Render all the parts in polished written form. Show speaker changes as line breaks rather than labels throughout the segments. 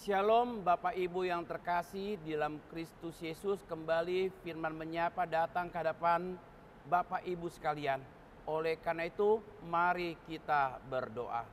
Shalom Bapak Ibu yang terkasih di dalam Kristus Yesus, kembali firman menyapa datang ke hadapan Bapak Ibu sekalian. Oleh karena itu mari kita berdoa.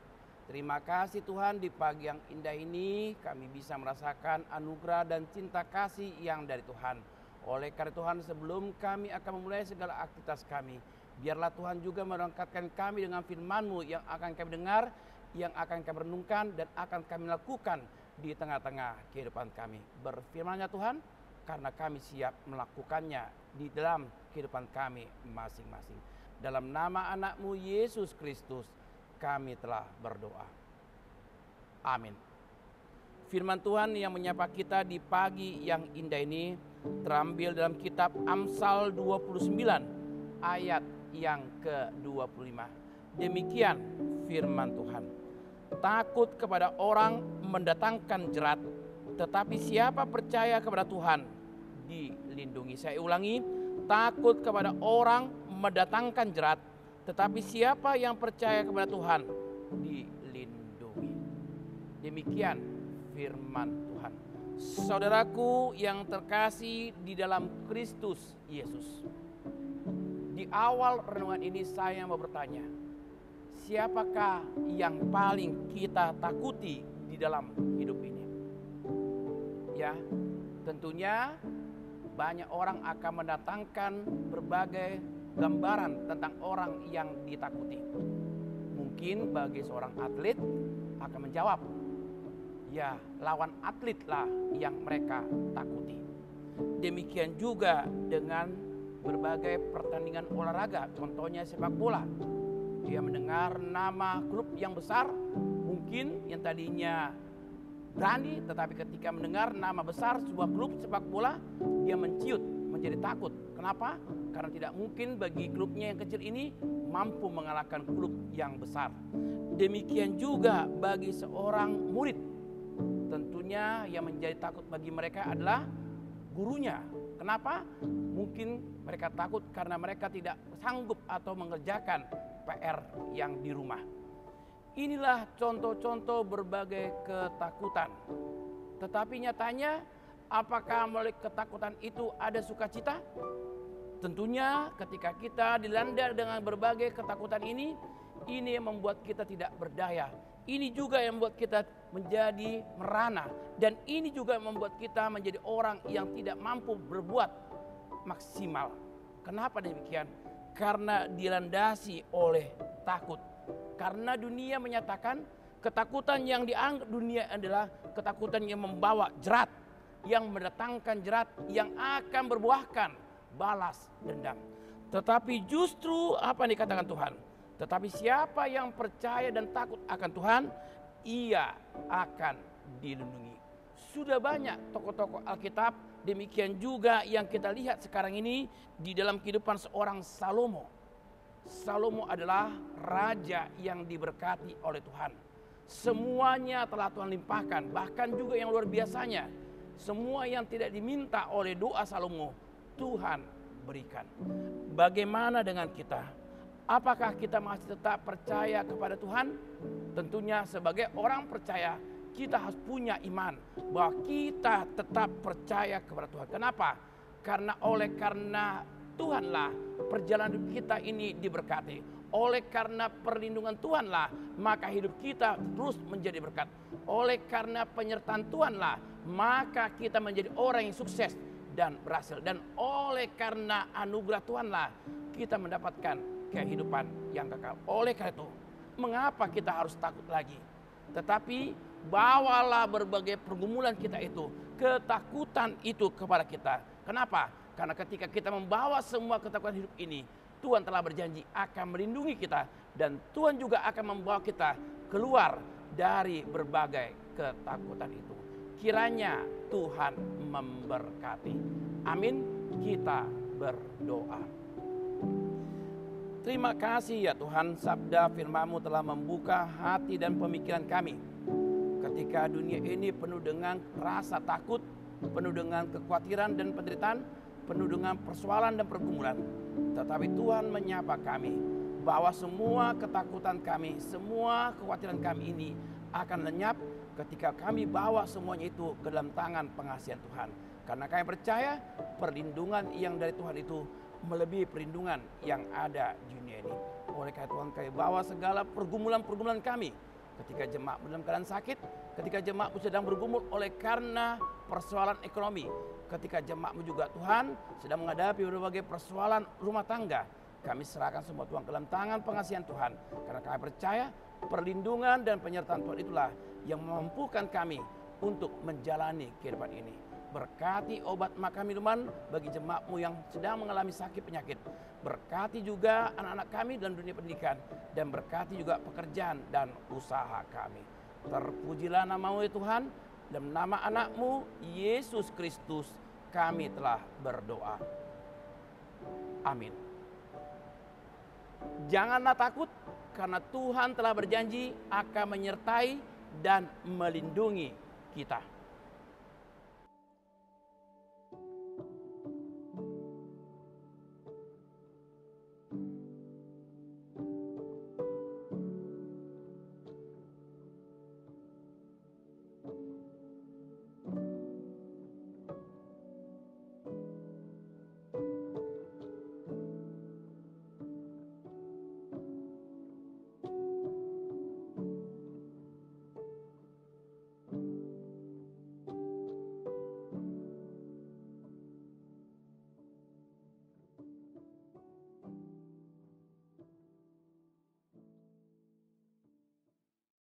Terima kasih Tuhan, di pagi yang indah ini kami bisa merasakan anugerah dan cinta kasih yang dari Tuhan. Oleh karena Tuhan, sebelum kami akan memulai segala aktivitas kami, biarlah Tuhan juga merangkatkan kami dengan firman-Mu yang akan kami dengar, yang akan kami renungkan dan akan kami lakukan di tengah-tengah kehidupan kami. Berfirman-Nya Tuhan, karena kami siap melakukannya di dalam kehidupan kami masing-masing. Dalam nama anak-Mu Yesus Kristus kami telah berdoa. Amin. Firman Tuhan yang menyapa kita di pagi yang indah ini terambil dalam kitab Amsal 29 ayat yang ke-25. Demikian firman Tuhan. Takut kepada orang mendatangkan jerat, tetapi siapa percaya kepada Tuhan dilindungi. Saya ulangi, takut kepada orang mendatangkan jerat, tetapi siapa yang percaya kepada Tuhan dilindungi. Demikian firman Tuhan. Saudaraku yang terkasih di dalam Kristus Yesus, di awal renungan ini saya mau bertanya, siapakah yang paling kita takuti di dalam hidup ini? Ya, tentunya banyak orang akan mendatangkan berbagai gambaran tentang orang yang ditakuti. Mungkin bagi seorang atlet akan menjawab, ya lawan atlet lah yang mereka takuti. Demikian juga dengan berbagai pertandingan olahraga, contohnya sepak bola. Dia mendengar nama klub yang besar, mungkin yang tadinya berani, tetapi ketika mendengar nama besar sebuah klub sepak bola, dia menciut, menjadi takut. Kenapa? Karena tidak mungkin bagi klubnya yang kecil ini mampu mengalahkan klub yang besar. Demikian juga bagi seorang murid. Tentunya yang menjadi takut bagi mereka adalah gurunya. Kenapa? Mungkin mereka takut karena mereka tidak sanggup atau mengerjakan PR yang di rumah. Inilah contoh-contoh berbagai ketakutan. Tetapi nyatanya, apakah melalui ketakutan itu ada sukacita? Tentunya ketika kita dilanda dengan berbagai ketakutan ini yang membuat kita tidak berdaya. Ini juga yang membuat kita menjadi merana. Dan ini juga yang membuat kita menjadi orang yang tidak mampu berbuat maksimal. Kenapa demikian? Karena dilandasi oleh takut. Karena dunia menyatakan ketakutan yang dianggap dunia adalah ketakutan yang membawa jerat, yang mendatangkan jerat, yang akan berbuahkan balas dendam. Tetapi justru apa yang dikatakan Tuhan? Tetapi siapa yang percaya dan takut akan Tuhan, ia akan dilindungi. Sudah banyak tokoh-tokoh Alkitab, demikian juga yang kita lihat sekarang ini di dalam kehidupan seorang Salomo. Salomo adalah raja yang diberkati oleh Tuhan. Semuanya telah Tuhan limpahkan, bahkan juga yang luar biasanya, semua yang tidak diminta oleh doa Salomo, Tuhan berikan. Bagaimana dengan kita? Apakah kita masih tetap percaya kepada Tuhan? Tentunya sebagai orang percaya, kita harus punya iman bahwa kita tetap percaya kepada Tuhan. Kenapa? Karena Tuhanlah perjalanan hidup kita ini diberkati. Oleh karena perlindungan Tuhanlah, maka hidup kita terus menjadi berkat. Oleh karena penyertaan Tuhanlah, maka kita menjadi orang yang sukses dan berhasil. Dan oleh karena anugerah Tuhanlah, kita mendapatkan kehidupan yang kekal. Oleh karena itu, mengapa kita harus takut lagi? Tetapi bawalah berbagai pergumulan kita itu, ketakutan itu kepada kita. Kenapa? Karena ketika kita membawa semua ketakutan hidup ini, Tuhan telah berjanji akan melindungi kita. Dan Tuhan juga akan membawa kita keluar dari berbagai ketakutan itu. Kiranya Tuhan memberkati. Amin. Kita berdoa. Terima kasih ya Tuhan, sabda firman-Mu telah membuka hati dan pemikiran kami. Ketika dunia ini penuh dengan rasa takut, penuh dengan kekhawatiran dan penderitaan, penuh dengan persoalan dan pergumulan. Tetapi Tuhan menyapa kami bahwa semua ketakutan kami, semua kekhawatiran kami ini akan lenyap ketika kami bawa semuanya itu ke dalam tangan pengasihan Tuhan. Karena kami percaya perlindungan yang dari Tuhan itu melebihi perlindungan yang ada di dunia ini. Oleh karena Tuhan, kami bawa segala pergumulan-pergumulan kami. Ketika jemaatmu dalam keadaan sakit, ketika jemaatmu sedang bergumul oleh karena persoalan ekonomi, ketika jemaatmu juga Tuhan sedang menghadapi berbagai persoalan rumah tangga, kami serahkan semua Tuhan ke dalam tangan pengasihan Tuhan. Karena kami percaya perlindungan dan penyertaan Tuhan itulah yang memampukan kami untuk menjalani kehidupan ini. Berkati obat makan minuman bagi jemaatmu yang sedang mengalami sakit penyakit. Berkati juga anak-anak kami dalam dunia pendidikan. Dan berkati juga pekerjaan dan usaha kami. Terpujilah nama-Mu ya Tuhan. Dalam nama anak-Mu Yesus Kristus kami telah berdoa. Amin. Janganlah takut, karena Tuhan telah berjanji akan menyertai dan melindungi kita.